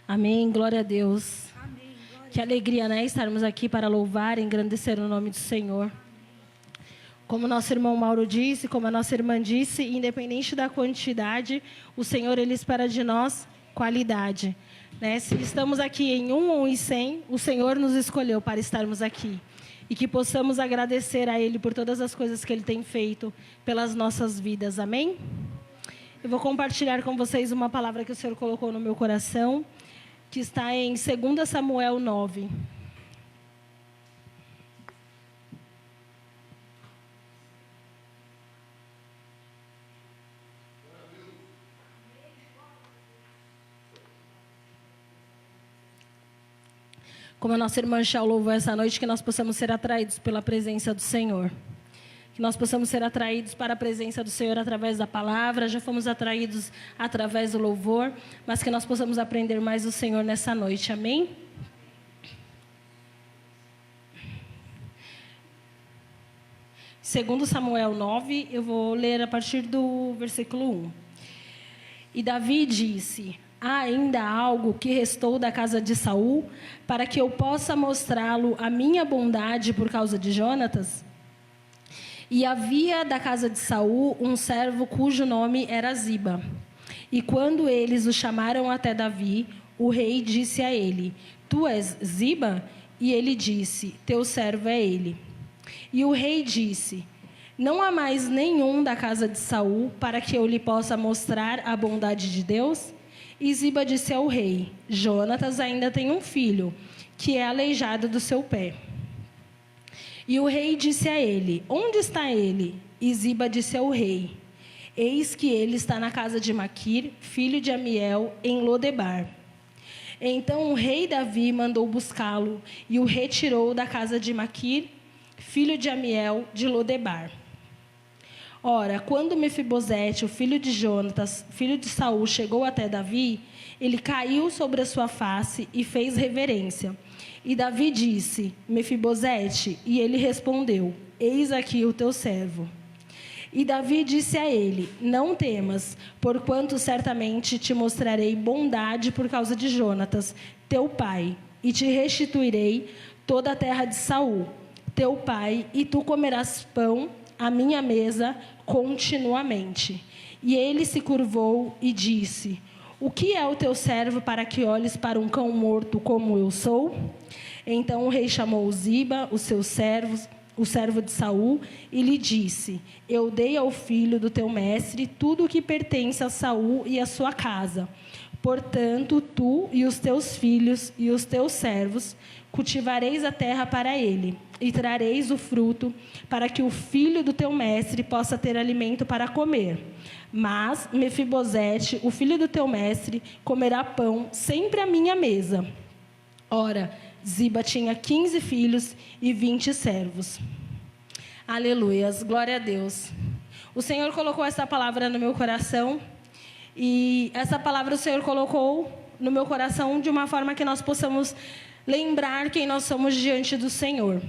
Amém, glória a Deus. Amém. Glória Que alegria, né, estarmos aqui para louvar e engrandecer o nome do Senhor. Como nosso irmão Mauro disse, como a nossa irmã disse, independente da quantidade, o Senhor, Ele espera de nós qualidade. Né? Se estamos aqui em 1 ou em 100, o Senhor nos escolheu para estarmos aqui. E que possamos agradecer a Ele por todas as coisas que Ele tem feito pelas nossas vidas. Amém? Eu vou compartilhar com vocês uma palavra que o Senhor colocou no meu coração, que está em 2 Samuel 9. Como a nossa irmã Chau louvou essa noite, que nós possamos ser atraídos pela presença do Senhor. Que nós possamos ser atraídos para a presença do Senhor através da palavra. Já fomos atraídos através do louvor, mas que nós possamos aprender mais do Senhor nessa noite. Amém? Segundo Samuel 9, eu vou ler a partir do versículo 1. E Davi disse: há ainda algo que restou da casa de Saul, para que eu possa mostrá-lo a minha bondade por causa de Jonatas? E havia da casa de Saul um servo cujo nome era Ziba. E quando eles o chamaram até Davi, o rei disse a ele: tu és Ziba? E ele disse: teu servo é ele. E o rei disse: não há mais nenhum da casa de Saul para que eu lhe possa mostrar a bondade de Deus? E Ziba disse ao rei: Jonatas ainda tem um filho, que é aleijado do seu pé. E o rei disse a ele: onde está ele? E Ziba disse ao rei: eis que ele está na casa de Maquir, filho de Amiel, em Lodebar. Então o rei Davi mandou buscá-lo e o retirou da casa de Maquir, filho de Amiel, de Lodebar. Ora, quando Mefibosete, o filho de Jonatas, filho de Saul, chegou até Davi, ele caiu sobre a sua face e fez reverência. E Davi disse: Mefibosete, e ele respondeu: eis aqui o teu servo. E Davi disse a ele: não temas, porquanto certamente te mostrarei bondade por causa de Jonatas, teu pai, e te restituirei toda a terra de Saul, teu pai, e tu comerás pão à minha mesa continuamente. E ele se curvou e disse: o que é o teu servo para que olhes para um cão morto como eu sou? Então o rei chamou Ziba, o servo de Saul, e lhe disse: eu dei ao filho do teu mestre tudo o que pertence a Saul e a sua casa. Portanto, tu e os teus filhos e os teus servos cultivareis a terra para ele, e trareis o fruto, para que o filho do teu mestre possa ter alimento para comer. Mas Mefibosete, o filho do teu mestre, comerá pão sempre à minha mesa. Ora, Ziba tinha 15 filhos e 20 servos. Aleluias, glória a Deus. O Senhor colocou essa palavra no meu coração, e essa palavra o Senhor colocou no meu coração de uma forma que nós possamos lembrar quem nós somos diante do Senhor.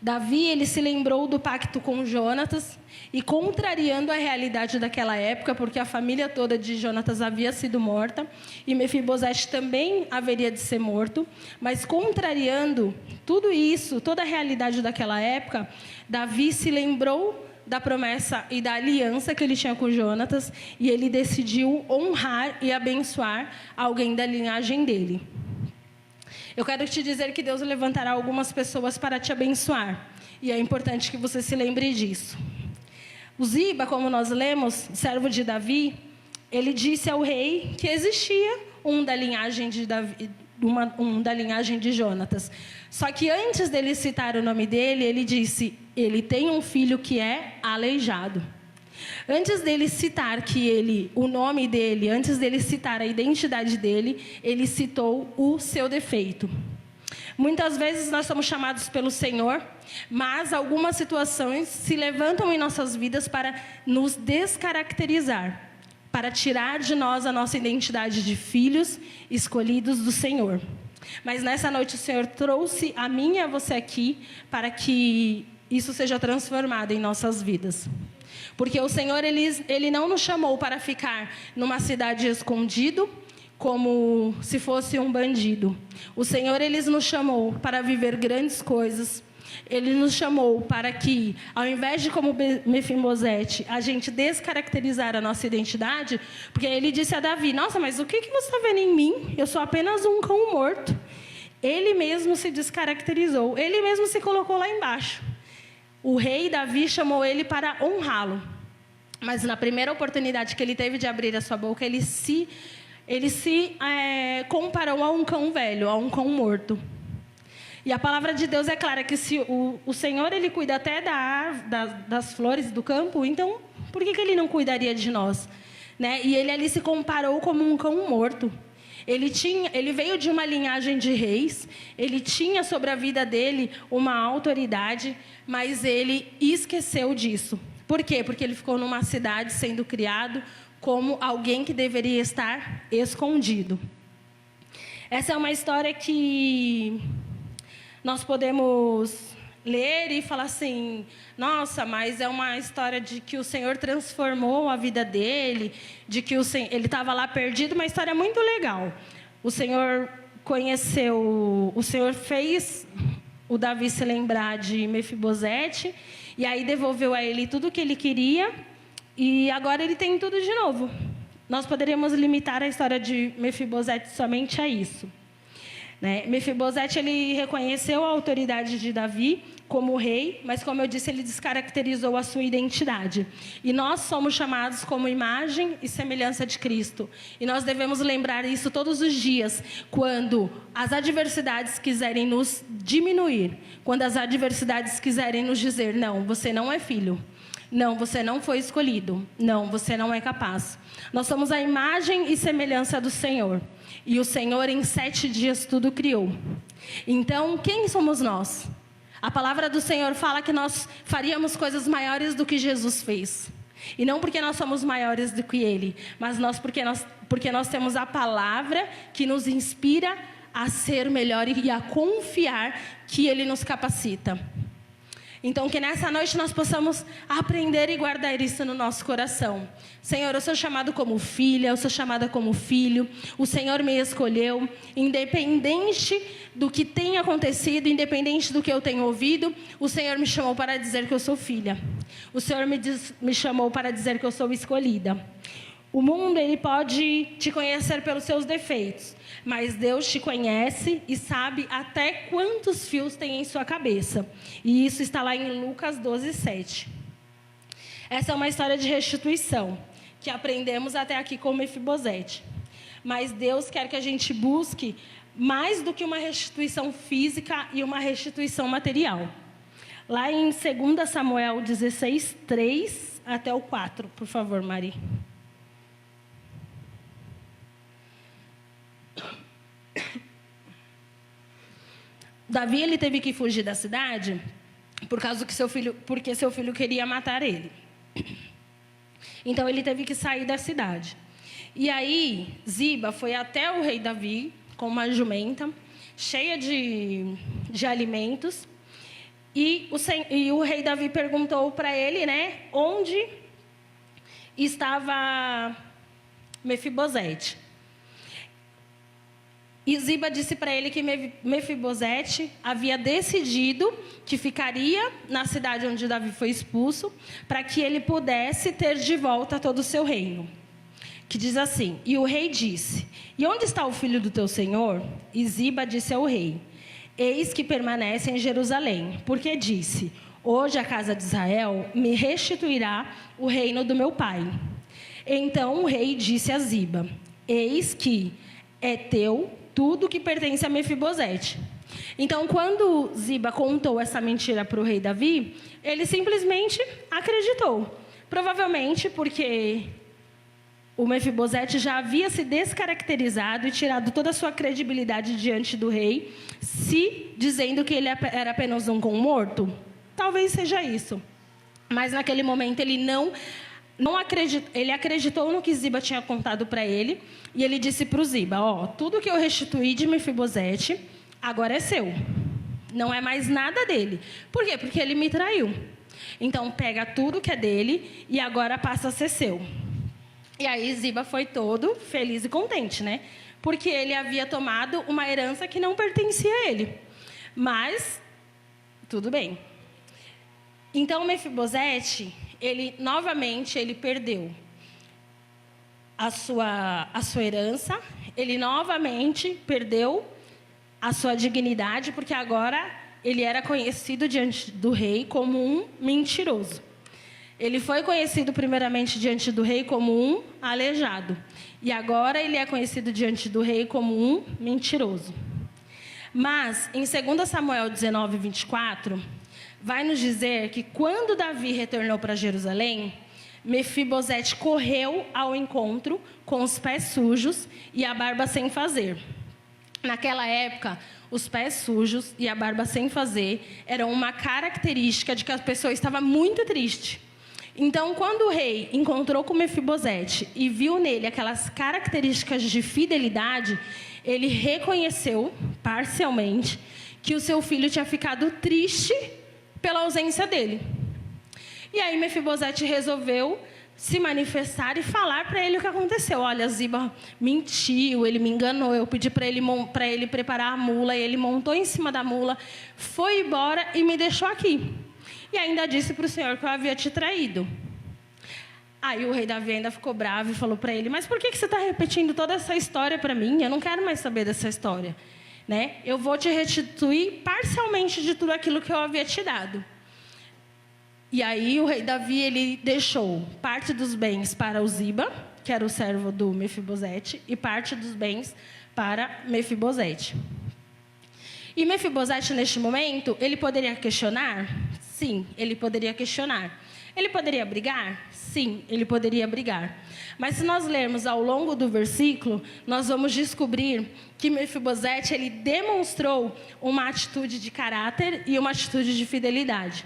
Davi, ele se lembrou do pacto com Jonatas, e contrariando a realidade daquela época, porque a família toda de Jonatas havia sido morta, e Mefibosete também haveria de ser morto, mas contrariando tudo isso, toda a realidade daquela época, Davi se lembrou da promessa e da aliança que ele tinha com Jonatas, e ele decidiu honrar e abençoar alguém da linhagem dele. Eu quero te dizer que Deus levantará algumas pessoas para te abençoar. E é importante que você se lembre disso. O Ziba, como nós lemos, servo de Davi, ele disse ao rei que existia um da linhagem de Davi, da linhagem de Jonatas. Só que antes dele citar o nome dele, ele disse: ele tem um filho que é aleijado. Antes dele citar o nome dele, antes dele citar a identidade dele, ele citou o seu defeito. Muitas vezes nós somos chamados pelo Senhor, mas algumas situações se levantam em nossas vidas para nos descaracterizar, para tirar de nós a nossa identidade de filhos escolhidos do Senhor. Mas nessa noite o Senhor trouxe a mim e a você aqui para que isso seja transformado em nossas vidas. Porque o Senhor, Ele não nos chamou para ficar numa cidade escondido, como se fosse um bandido. O Senhor, Ele nos chamou para viver grandes coisas. Ele nos chamou para que, ao invés de como Mefibosete, a gente descaracterizar a nossa identidade, porque ele disse a Davi, nossa, mas o que você está vendo em mim? Eu sou apenas um cão morto. Ele mesmo se descaracterizou, ele mesmo se colocou lá embaixo. O rei Davi chamou ele para honrá-lo. Mas na primeira oportunidade que ele teve de abrir a sua boca, ele se comparou a um cão velho, a um cão morto. E a palavra de Deus é clara que se o Senhor, Ele cuida até das flores do campo, então por que Ele não cuidaria de nós? Né? E ele ali se comparou como um cão morto. Ele veio de uma linhagem de reis, ele tinha sobre a vida dele uma autoridade, mas ele esqueceu disso. Por quê? Porque ele ficou numa cidade sendo criado como alguém que deveria estar escondido. Essa é uma história que nós podemos ler e falar assim, nossa, mas é uma história de que o Senhor transformou a vida dele, de que ele estava lá perdido, uma história muito legal. O Senhor fez o Davi se lembrar de Mefibosete, e aí devolveu a ele tudo o que ele queria, e agora ele tem tudo de novo. Nós poderíamos limitar a história de Mefibosete somente a isso. Né? Mefibosete, ele reconheceu a autoridade de Davi como rei, mas, como eu disse, ele descaracterizou a sua identidade. E nós somos chamados como imagem e semelhança de Cristo. E nós devemos lembrar isso todos os dias, quando as adversidades quiserem nos diminuir, quando as adversidades quiserem nos dizer, não, você não é filho. Não, você não foi escolhido. Não, você não é capaz. Nós somos a imagem e semelhança do Senhor. E o Senhor, em 7 dias, tudo criou. Então, quem somos nós? A palavra do Senhor fala que nós faríamos coisas maiores do que Jesus fez. E não porque nós somos maiores do que Ele, mas porque nós temos a palavra que nos inspira a ser melhor e a confiar que Ele nos capacita. Então, que nessa noite nós possamos aprender e guardar isso no nosso coração. Senhor, eu sou chamado como filha, eu sou chamada como filho. O Senhor me escolheu, independente do que tenha acontecido, independente do que eu tenho ouvido, o Senhor me chamou para dizer que eu sou filha. O Senhor me chamou para dizer que eu sou escolhida. O mundo, ele pode te conhecer pelos seus defeitos, mas Deus te conhece e sabe até quantos fios tem em sua cabeça. E isso está lá em Lucas 12:7. Essa é uma história de restituição, que aprendemos até aqui com Mefibosete. Mas Deus quer que a gente busque mais do que uma restituição física e uma restituição material. Lá em 2 Samuel 16:3 até o 4, por favor, Mari. Davi, ele teve que fugir da cidade porque seu filho queria matar ele. Então ele teve que sair da cidade. E aí Ziba foi até o rei Davi com uma jumenta cheia de alimentos, e o rei Davi perguntou para ele, né, onde estava Mefibosete. E Ziba disse para ele que Mefibosete havia decidido que ficaria na cidade onde Davi foi expulso, para que ele pudesse ter de volta todo o seu reino. Que diz assim, e o rei disse, e onde está o filho do teu senhor? E Ziba disse ao rei, eis que permanece em Jerusalém, porque disse, hoje a casa de Israel me restituirá o reino do meu pai. Então o rei disse a Ziba, eis que é teu tudo que pertence a Mefibosete. Então, quando Ziba contou essa mentira para o rei Davi, ele simplesmente acreditou. Provavelmente porque o Mefibosete já havia se descaracterizado e tirado toda a sua credibilidade diante do rei, dizendo que ele era apenas um cão morto. Talvez seja isso. Mas naquele momento ele não acreditou, ele acreditou no que Ziba tinha contado para ele, e ele disse para o Ziba, tudo que eu restituí de Mefibosete, agora é seu. Não é mais nada dele. Por quê? Porque ele me traiu. Então, pega tudo que é dele e agora passa a ser seu. E aí Ziba foi todo feliz e contente, né? porque ele havia tomado uma herança que não pertencia a ele. Mas, tudo bem. Então, Mefibosete, ele perdeu a sua herança, ele novamente perdeu a sua dignidade, porque agora ele era conhecido diante do rei como um mentiroso. Ele foi conhecido primeiramente diante do rei como um aleijado. E agora ele é conhecido diante do rei como um mentiroso. Mas, em 2 Samuel 19, 24, vai nos dizer que quando Davi retornou para Jerusalém, Mefibosete correu ao encontro com os pés sujos e a barba sem fazer. Naquela época, os pés sujos e a barba sem fazer eram uma característica de que a pessoa estava muito triste. Então, quando o rei encontrou com Mefibosete e viu nele aquelas características de fidelidade, ele reconheceu, parcialmente, que o seu filho tinha ficado triste pela ausência dele. E aí Mefibosete resolveu se manifestar e falar para ele o que aconteceu. Olha, Ziba mentiu, ele me enganou, eu pedi para ele preparar a mula, e ele montou em cima da mula, foi embora e me deixou aqui. E ainda disse para o Senhor que eu havia te traído. Aí o rei Davi ainda ficou bravo e falou para ele, mas por que você está repetindo toda essa história para mim? Eu não quero mais saber dessa história. Né? Eu vou te restituir parcialmente de tudo aquilo que eu havia te dado. E aí o rei Davi, ele deixou parte dos bens para o Ziba, que era o servo do Mefibosete, e parte dos bens para Mefibosete. E Mefibosete, neste momento, ele poderia questionar? Sim, ele poderia questionar. Ele poderia brigar? Sim, ele poderia brigar. Mas se nós lermos ao longo do versículo, nós vamos descobrir que Mefibosete, ele demonstrou uma atitude de caráter e uma atitude de fidelidade.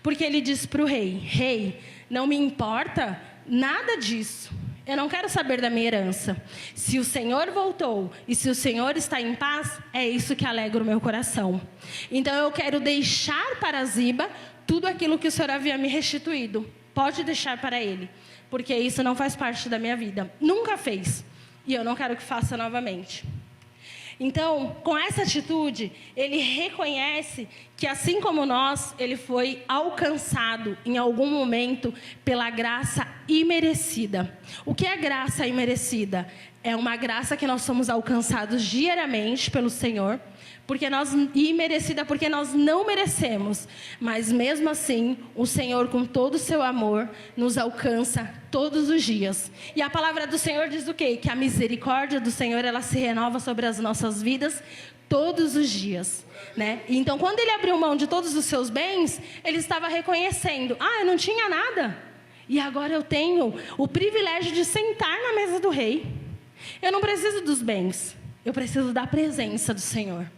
Porque ele disse para o rei, rei, não me importa nada disso. Eu não quero saber da minha herança. Se o Senhor voltou e se o Senhor está em paz, é isso que alegra o meu coração. Então eu quero deixar para Ziba tudo aquilo que o Senhor havia me restituído. Pode deixar para ele, porque isso não faz parte da minha vida. Nunca fez. E eu não quero que faça novamente. Então, com essa atitude, ele reconhece que, assim como nós, ele foi alcançado em algum momento pela graça imerecida. O que é graça imerecida? É uma graça que nós somos alcançados diariamente pelo Senhor, imerecida porque nós não merecemos, mas mesmo assim, o Senhor, com todo o seu amor, nos alcança todos os dias. E a palavra do Senhor diz o quê? Que a misericórdia do Senhor, ela se renova sobre as nossas vidas todos os dias, né? Então, quando ele abriu mão de todos os seus bens, ele estava reconhecendo, eu não tinha nada, e agora eu tenho o privilégio de sentar na mesa do rei. Eu não preciso dos bens, eu preciso da presença do Senhor.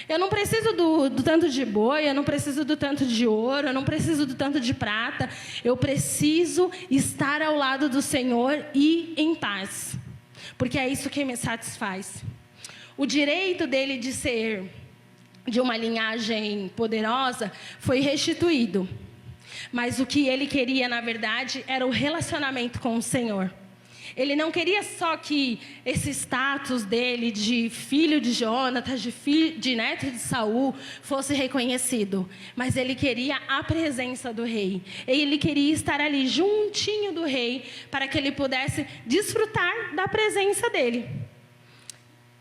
Eu não preciso do tanto de boi, eu não preciso do tanto de ouro, eu não preciso do tanto de prata. Eu preciso estar ao lado do Senhor e em paz, porque é isso que me satisfaz. O direito dele de ser de uma linhagem poderosa foi restituído, mas o que ele queria, na verdade, era o relacionamento com o Senhor. Ele não queria só que esse status dele de filho de Jonatas, de neto de Saul, fosse reconhecido. Mas ele queria a presença do rei. Ele queria estar ali juntinho do rei, para que ele pudesse desfrutar da presença dele.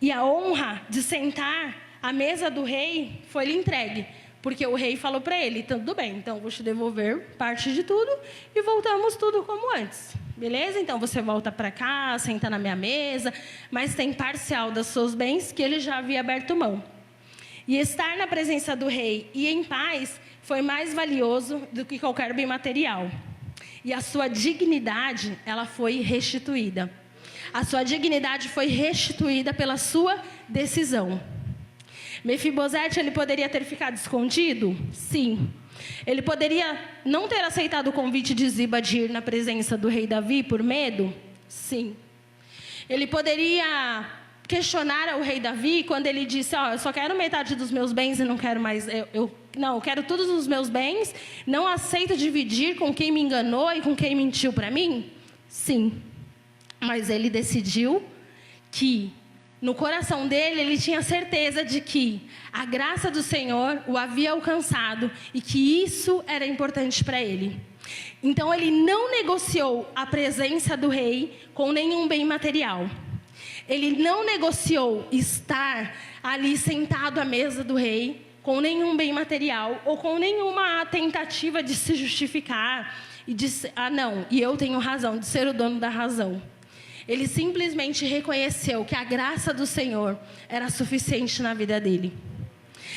E a honra de sentar à mesa do rei foi lhe entregue. Porque o rei falou para ele, tudo bem, então vou te devolver parte de tudo e voltamos tudo como antes. Beleza? Então você volta para cá, senta na minha mesa, mas tem parcial dos seus bens que ele já havia aberto mão. E estar na presença do rei e em paz foi mais valioso do que qualquer bem material. E a sua dignidade, ela foi restituída. A sua dignidade foi restituída pela sua decisão. Mefibosete, ele poderia ter ficado escondido? Sim. Ele poderia não ter aceitado o convite de Ziba de ir na presença do rei Davi por medo? Sim. Ele poderia questionar o rei Davi quando ele disse, eu só quero metade dos meus bens e não quero mais, eu quero todos os meus bens, não aceito dividir com quem me enganou e com quem mentiu para mim? Sim. Mas ele decidiu que no coração dele, ele tinha certeza de que a graça do Senhor o havia alcançado e que isso era importante para ele. Então ele não negociou a presença do rei com nenhum bem material. Ele não negociou estar ali sentado à mesa do rei com nenhum bem material ou com nenhuma tentativa de se justificar e de não, e eu tenho razão, de ser o dono da razão. Ele simplesmente reconheceu que a graça do Senhor era suficiente na vida dele.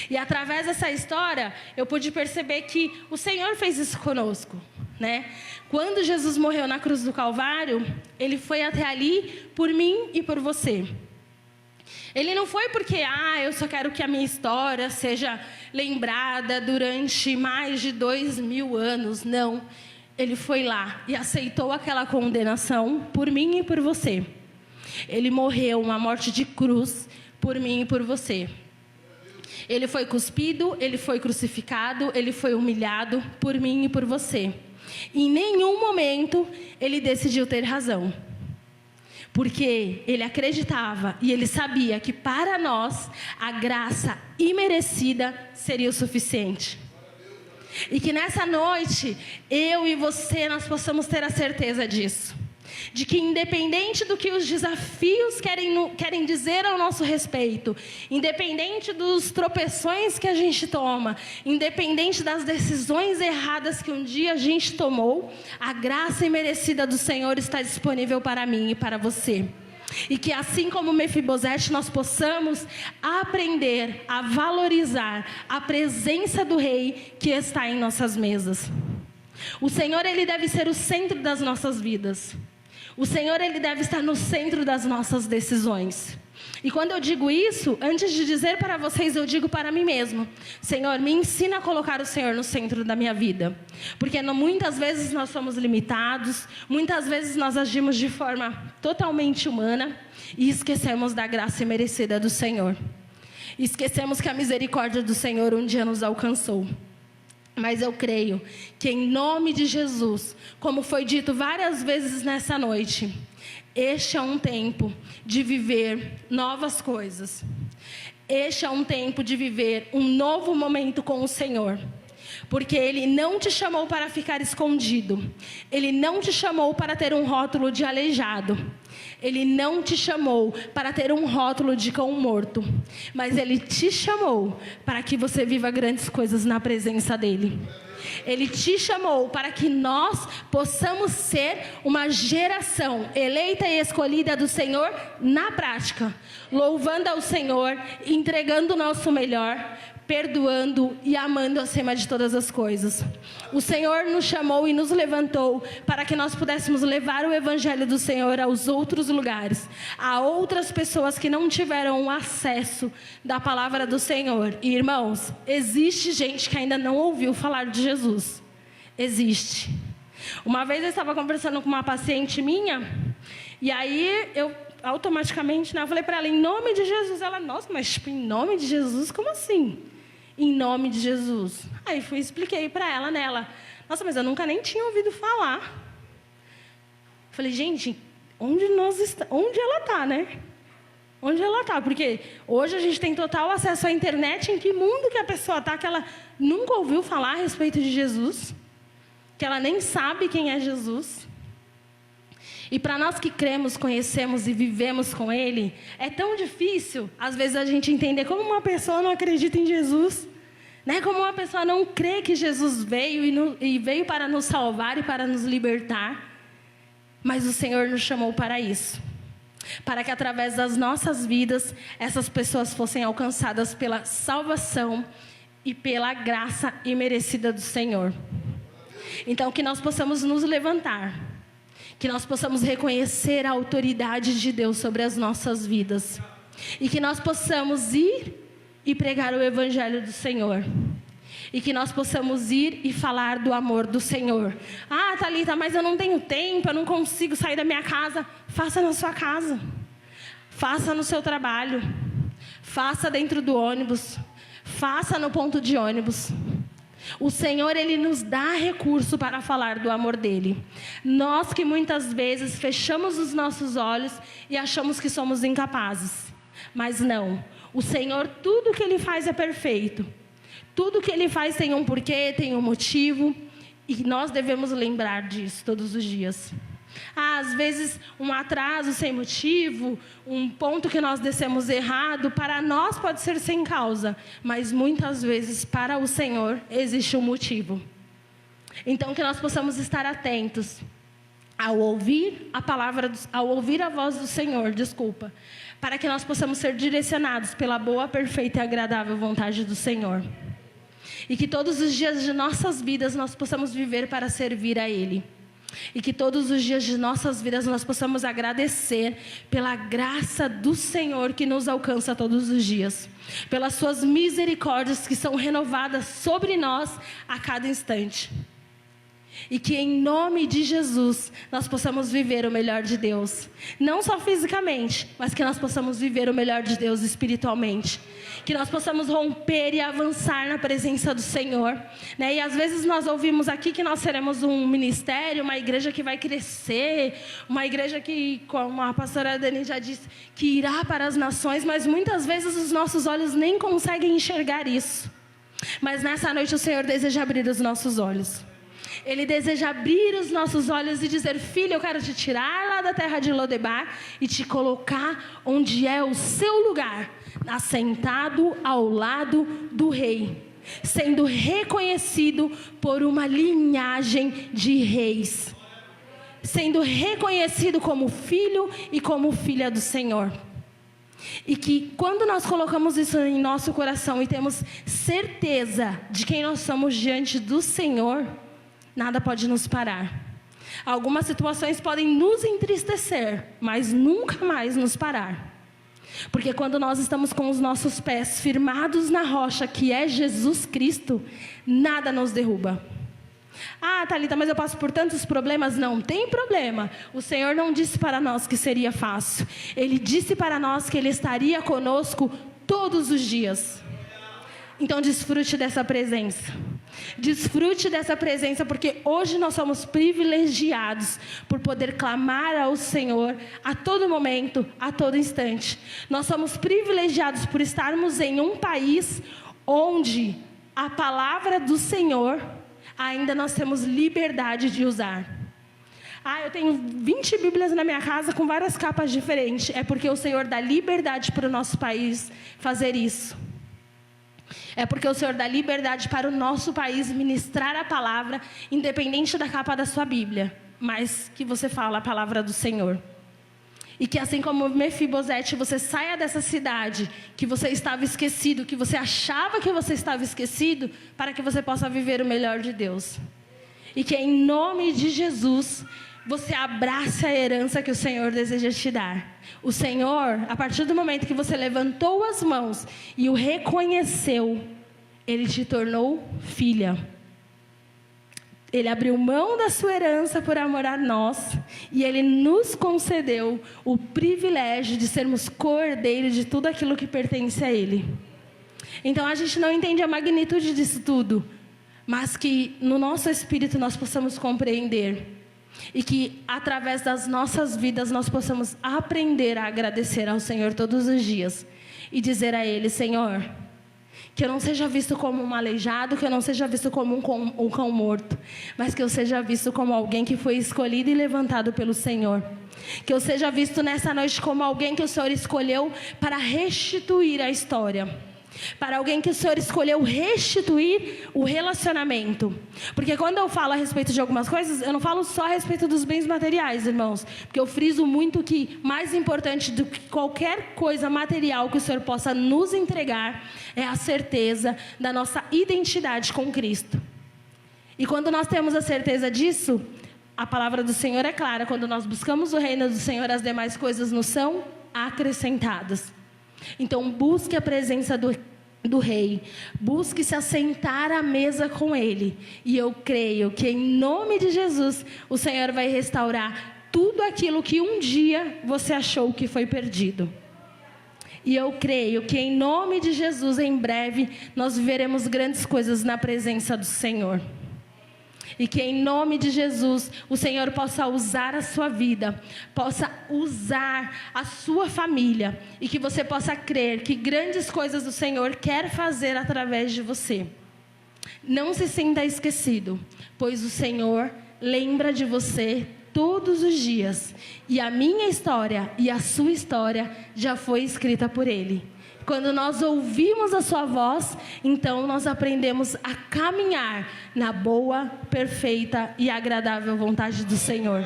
E através dessa história, eu pude perceber que o Senhor fez isso conosco, né? Quando Jesus morreu na cruz do Calvário, ele foi até ali por mim e por você. Ele não foi porque, eu só quero que a minha história seja lembrada durante mais de 2000 anos. Não. Ele foi lá e aceitou aquela condenação por mim e por você. Ele morreu uma morte de cruz por mim e por você. Ele foi cuspido, ele foi crucificado, ele foi humilhado por mim e por você. Em nenhum momento ele decidiu ter razão. Porque ele acreditava e ele sabia que para nós a graça imerecida seria o suficiente. E que nessa noite, eu e você, nós possamos ter a certeza disso. De que independente do que os desafios querem dizer ao nosso respeito, independente dos tropeções que a gente toma, independente das decisões erradas que um dia a gente tomou, a graça imerecida do Senhor está disponível para mim e para você. E que assim como Mefibosete, nós possamos aprender a valorizar a presença do rei que está em nossas mesas. O Senhor, ele deve ser o centro das nossas vidas. O Senhor, ele deve estar no centro das nossas decisões. E quando eu digo isso, antes de dizer para vocês, eu digo para mim mesmo: Senhor, me ensina a colocar o Senhor no centro da minha vida. Porque muitas vezes nós somos limitados, muitas vezes nós agimos de forma totalmente humana e esquecemos da graça imerecida do Senhor. Esquecemos que a misericórdia do Senhor um dia nos alcançou. Mas eu creio que em nome de Jesus, como foi dito várias vezes nessa noite, este é um tempo de viver novas coisas. Este é um tempo de viver um novo momento com o Senhor. Porque Ele não te chamou para ficar escondido. Ele não te chamou para ter um rótulo de aleijado. Ele não te chamou para ter um rótulo de cão morto. Mas Ele te chamou para que você viva grandes coisas na presença dEle. Ele te chamou para que nós possamos ser uma geração eleita e escolhida do Senhor na prática. Louvando ao Senhor, entregando o nosso melhor, perdoando e amando acima de todas as coisas. O Senhor nos chamou e nos levantou para que nós pudéssemos levar o Evangelho do Senhor aos outros lugares, a outras pessoas que não tiveram acesso da palavra do Senhor. E, irmãos, existe gente que ainda não ouviu falar de Jesus. Existe. Uma vez eu estava conversando com uma paciente minha, e aí eu automaticamente, eu falei para ela, em nome de Jesus. Ela, nossa, mas tipo, em nome de Jesus, como assim? Em nome de Jesus. Aí expliquei para ela, nela. Nossa, mas eu nunca nem tinha ouvido falar. Falei, gente, onde ela está, né? Onde ela está? Porque hoje a gente tem total acesso à internet. Em que mundo que a pessoa está que ela nunca ouviu falar a respeito de Jesus? Que ela nem sabe quem é Jesus? E para nós que cremos, conhecemos e vivemos com Ele, é tão difícil, às vezes, a gente entender como uma pessoa não acredita em Jesus, né? Como uma pessoa não crê que Jesus veio e veio para nos salvar e para nos libertar. Mas o Senhor nos chamou para isso. Para que através das nossas vidas, essas pessoas fossem alcançadas pela salvação e pela graça imerecida do Senhor. Então, que nós possamos nos levantar. Que nós possamos reconhecer a autoridade de Deus sobre as nossas vidas. E que nós possamos ir e pregar o Evangelho do Senhor. E que nós possamos ir e falar do amor do Senhor. Ah, Thalita, mas eu não tenho tempo, eu não consigo sair da minha casa. Faça na sua casa. Faça no seu trabalho. Faça dentro do ônibus. Faça no ponto de ônibus. O Senhor, Ele nos dá recurso para falar do amor dEle. Nós que muitas vezes fechamos os nossos olhos e achamos que somos incapazes. Mas não, o Senhor, tudo que Ele faz é perfeito. Tudo que Ele faz tem um porquê, tem um motivo. E nós devemos lembrar disso todos os dias. Às vezes, um atraso sem motivo, um ponto que nós descemos errado, para nós pode ser sem causa. Mas muitas vezes, para o Senhor, existe um motivo. Então, que nós possamos estar atentos ao ouvir a palavra, ao ouvir a voz do Senhor, para que nós possamos ser direcionados pela boa, perfeita e agradável vontade do Senhor. E que todos os dias de nossas vidas nós possamos viver para servir a Ele. E que todos os dias de nossas vidas nós possamos agradecer pela graça do Senhor que nos alcança todos os dias. Pelas suas misericórdias que são renovadas sobre nós a cada instante. E que em nome de Jesus nós possamos viver o melhor de Deus. Não só fisicamente, mas que nós possamos viver o melhor de Deus espiritualmente. Que nós possamos romper e avançar na presença do Senhor, né? E às vezes nós ouvimos aqui que nós seremos um ministério, uma igreja que vai crescer, uma igreja que, como a pastora Dani já disse, que irá para as nações, mas muitas vezes os nossos olhos nem conseguem enxergar isso. Mas nessa noite o Senhor deseja abrir os nossos olhos. Ele deseja abrir os nossos olhos e dizer: filho, eu quero te tirar lá da terra de Lodebar e te colocar onde é o seu lugar, assentado ao lado do rei, sendo reconhecido por uma linhagem de reis, sendo reconhecido como filho e como filha do Senhor. E que quando nós colocamos isso em nosso coração e temos certeza de quem nós somos diante do Senhor, nada pode nos parar. Algumas situações podem nos entristecer, mas nunca mais nos parar. Porque quando nós estamos com os nossos pés firmados na rocha, que é Jesus Cristo, nada nos derruba. Ah, Thalita, mas eu passo por tantos problemas. Não tem problema. O Senhor não disse para nós que seria fácil. Ele disse para nós que Ele estaria conosco todos os dias. Então desfrute dessa presença. Desfrute dessa presença, porque hoje nós somos privilegiados por poder clamar ao Senhor a todo momento, a todo instante. Nós somos privilegiados por estarmos em um país onde a palavra do Senhor ainda nós temos liberdade de usar. Ah, eu tenho 20 Bíblias na minha casa com várias capas diferentes. É porque o Senhor dá liberdade para o nosso país fazer isso. É porque o Senhor dá liberdade para o nosso país ministrar a palavra, independente da capa da sua Bíblia, mas que você fala a palavra do Senhor. E que assim como Mefibosete, você saia dessa cidade que você estava esquecido, que você achava que você estava esquecido, para que você possa viver o melhor de Deus. E que em nome de Jesus você abrace a herança que o Senhor deseja te dar. O Senhor, a partir do momento que você levantou as mãos e o reconheceu, Ele te tornou filha. Ele abriu mão da sua herança por amor a nós, e Ele nos concedeu o privilégio de sermos cordeiros de tudo aquilo que pertence a Ele. Então a gente não entende a magnitude disso tudo, mas que no nosso espírito nós possamos compreender. E que através das nossas vidas nós possamos aprender a agradecer ao Senhor todos os dias. E dizer a Ele: Senhor, que eu não seja visto como um aleijado, que eu não seja visto como um cão morto, mas que eu seja visto como alguém que foi escolhido e levantado pelo Senhor. Que eu seja visto nessa noite como alguém que o Senhor escolheu para restituir a história. Para alguém que o Senhor escolheu restituir o relacionamento. Porque quando eu falo a respeito de algumas coisas, eu não falo só a respeito dos bens materiais, irmãos. Porque eu friso muito que mais importante do que qualquer coisa material que o Senhor possa nos entregar é a certeza da nossa identidade com Cristo. E quando nós temos a certeza disso, a palavra do Senhor é clara: quando nós buscamos o reino do Senhor, as demais coisas nos são acrescentadas. Então busque a presença do rei, busque se assentar à mesa com ele, e eu creio que em nome de Jesus o Senhor vai restaurar tudo aquilo que um dia você achou que foi perdido. E eu creio que em nome de Jesus, em breve, nós viveremos grandes coisas na presença do Senhor. E que em nome de Jesus, o Senhor possa usar a sua vida, possa usar a sua família. E que você possa crer que grandes coisas o Senhor quer fazer através de você. Não se sinta esquecido, pois o Senhor lembra de você todos os dias. E a minha história e a sua história já foi escrita por Ele. Quando nós ouvimos a sua voz, então nós aprendemos a caminhar na boa, perfeita e agradável vontade do Senhor.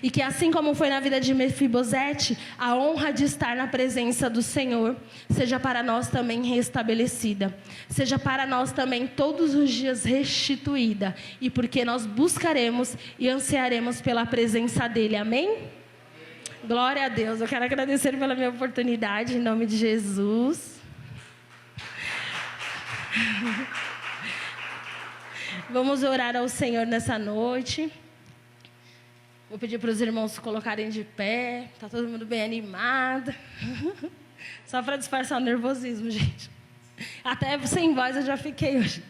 E que assim como foi na vida de Mefibosete, a honra de estar na presença do Senhor seja para nós também restabelecida, seja para nós também todos os dias restituída, e porque nós buscaremos e ansiaremos pela presença dEle, amém? Glória a Deus. Eu quero agradecer pela minha oportunidade, em nome de Jesus. Vamos orar ao Senhor nessa noite. Vou pedir para os irmãos se colocarem de pé. Está todo mundo bem animado. Só para disfarçar o nervosismo, gente. Até sem voz eu já fiquei hoje.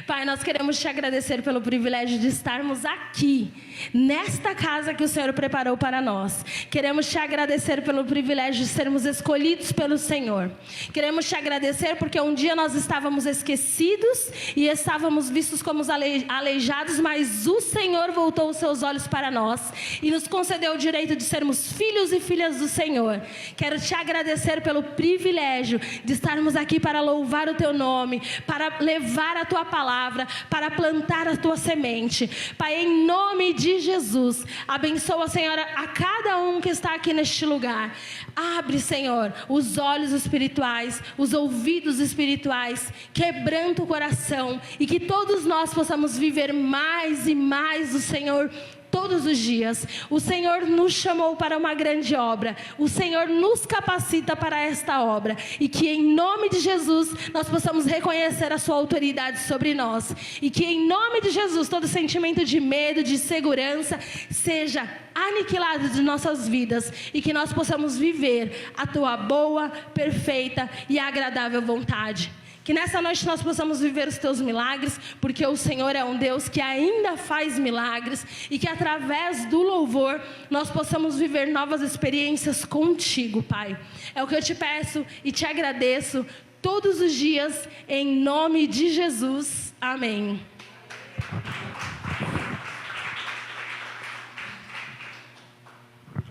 Pai, nós queremos te agradecer pelo privilégio de estarmos aqui, nesta casa que o Senhor preparou para nós. Queremos te agradecer pelo privilégio de sermos escolhidos pelo Senhor. Queremos te agradecer porque um dia nós estávamos esquecidos e estávamos vistos como aleijados, mas o Senhor voltou os seus olhos para nós e nos concedeu o direito de sermos filhos e filhas do Senhor. Quero te agradecer pelo privilégio de estarmos aqui para louvar o teu nome, para levar a tua palavra, para plantar a tua semente. Pai, em nome de Jesus, abençoa, Senhor, a cada um que está aqui neste lugar. Abre, Senhor, os olhos espirituais, os ouvidos espirituais, quebranta o coração, e que todos nós possamos viver mais e mais o Senhor todos os dias. O Senhor nos chamou para uma grande obra. O Senhor nos capacita para esta obra. E que em nome de Jesus nós possamos reconhecer a sua autoridade sobre nós. E que em nome de Jesus todo sentimento de medo, de insegurança seja aniquilado de nossas vidas. E que nós possamos viver a tua boa, perfeita e agradável vontade. Que nessa noite nós possamos viver os teus milagres, porque o Senhor é um Deus que ainda faz milagres, e que através do louvor nós possamos viver novas experiências contigo, Pai. É o que eu te peço e te agradeço todos os dias, em nome de Jesus. Amém.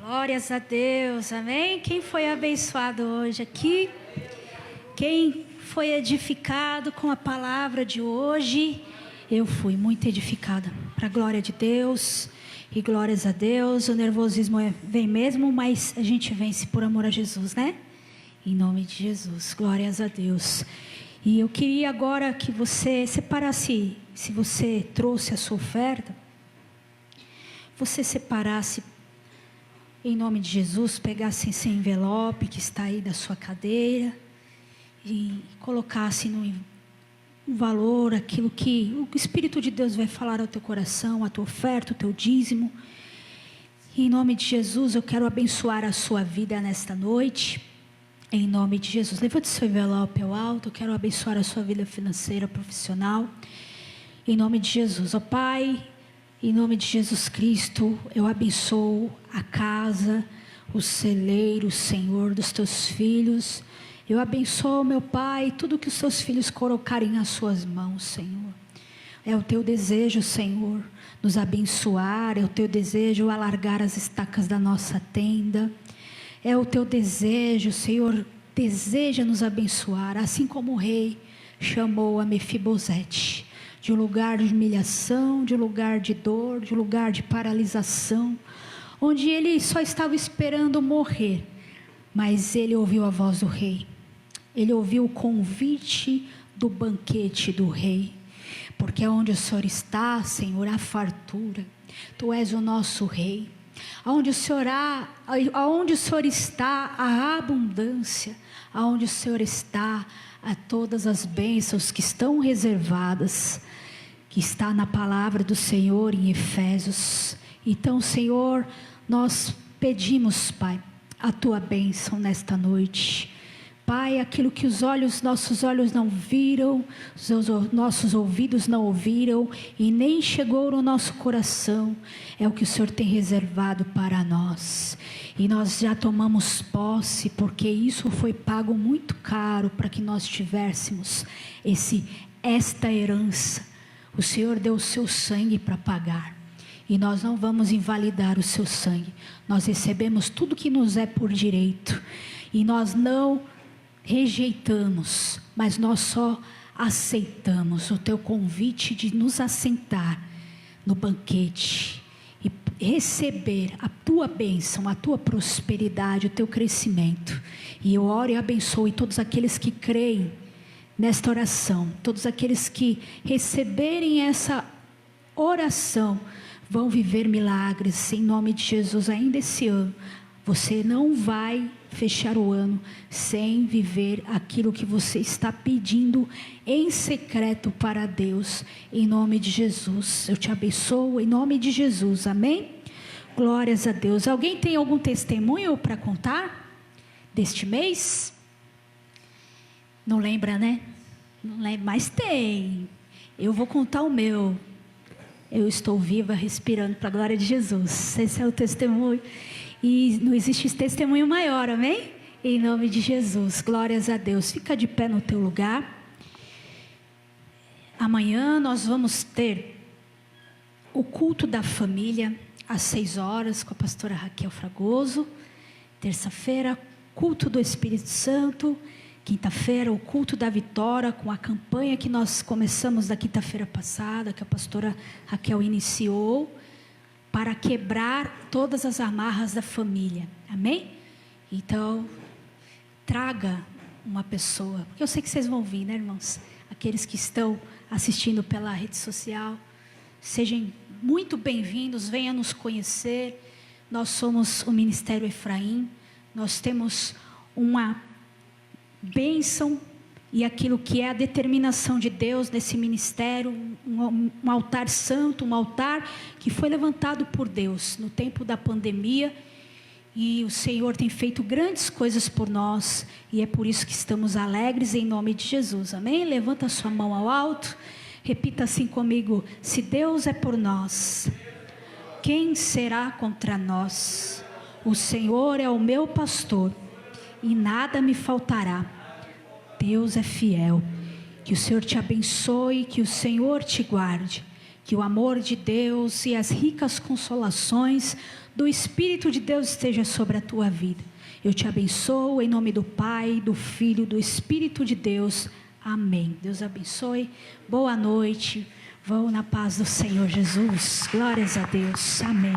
Glórias a Deus, amém? Quem foi abençoado hoje aqui? Quem foi edificado com a palavra de hoje? Eu fui muito edificada, para a glória de Deus, e glórias a Deus. O nervosismo vem mesmo, mas a gente vence por amor a Jesus, né? Em nome de Jesus, glórias a Deus. E eu queria agora que você separasse, se você trouxe a sua oferta, você separasse em nome de Jesus, pegasse esse envelope que está aí da sua cadeira e colocasse no valor aquilo que o Espírito de Deus vai falar ao teu coração, a tua oferta, o teu dízimo. E em nome de Jesus eu quero abençoar a sua vida nesta noite. Em nome de Jesus, levante seu envelope ao alto. Eu quero abençoar a sua vida financeira, profissional. Em nome de Jesus, ó Pai, em nome de Jesus Cristo, eu abençoo a casa, o celeiro, Senhor, dos teus filhos. Eu abençoo, meu Pai, tudo que os seus filhos colocarem nas suas mãos, Senhor. É o teu desejo, Senhor, nos abençoar. É o teu desejo alargar as estacas da nossa tenda. É o teu desejo, Senhor, deseja nos abençoar. Assim como o rei chamou a Mefibosete, de um lugar de humilhação, de um lugar de dor, de um lugar de paralisação, onde ele só estava esperando morrer. Mas ele ouviu a voz do rei. Ele ouviu o convite do banquete do rei. Porque onde o Senhor está, Senhor, há fartura. Tu és o nosso rei. Aonde o Senhor está, há abundância. Aonde o Senhor está, há todas as bênçãos que estão reservadas, que está na palavra do Senhor em Efésios. Então, Senhor, nós pedimos, Pai, a tua bênção nesta noite. Pai, aquilo que nossos olhos não viram, nossos ouvidos não ouviram e nem chegou no nosso coração, é o que o Senhor tem reservado para nós. E nós já tomamos posse, porque isso foi pago muito caro para que nós tivéssemos esta herança. O Senhor deu o seu sangue para pagar. E nós não vamos invalidar o seu sangue. Nós recebemos tudo que nos é por direito. E nós não rejeitamos, mas nós só aceitamos o teu convite de nos assentar no banquete e receber a tua bênção, a tua prosperidade, o teu crescimento. E eu oro e abençoo todos aqueles que creem nesta oração, todos aqueles que receberem essa oração vão viver milagres em nome de Jesus ainda esse ano. Você não vai fechar o ano sem viver aquilo que você está pedindo em secreto para Deus, em nome de Jesus. Eu te abençoo em nome de Jesus, amém? Glórias a Deus. Alguém tem algum testemunho para contar deste mês? Não lembra, né? Não lembra, mas tem. Eu vou contar o meu. Eu estou viva, respirando para a glória de Jesus. Esse é o testemunho. E não existe testemunho maior, amém? Em nome de Jesus, glórias a Deus. Fica de pé no teu lugar. Amanhã nós vamos ter o culto da família, às 6 horas, com a pastora Raquel Fragoso. Terça-feira, culto do Espírito Santo. Quinta-feira, o culto da vitória, com a campanha que nós começamos da quinta-feira passada, que a pastora Raquel iniciou, para quebrar todas as amarras da família, amém? Então, traga uma pessoa, porque eu sei que vocês vão vir, né, irmãos? Aqueles que estão assistindo pela rede social, sejam muito bem-vindos, venham nos conhecer. Nós somos o Ministério Efraim, nós temos uma bênção e aquilo que é a determinação de Deus nesse ministério, um altar santo, um altar que foi levantado por Deus no tempo da pandemia, e o Senhor tem feito grandes coisas por nós, e é por isso que estamos alegres em nome de Jesus, amém? Levanta a sua mão ao alto, repita assim comigo: se Deus é por nós, quem será contra nós? O Senhor é o meu pastor e nada me faltará. Deus é fiel. Que o Senhor te abençoe, que o Senhor te guarde, que o amor de Deus e as ricas consolações do Espírito de Deus esteja sobre a tua vida. Eu te abençoo em nome do Pai, do Filho, do Espírito de Deus. Amém. Deus abençoe. Boa noite. Vão na paz do Senhor Jesus. Glórias a Deus. Amém.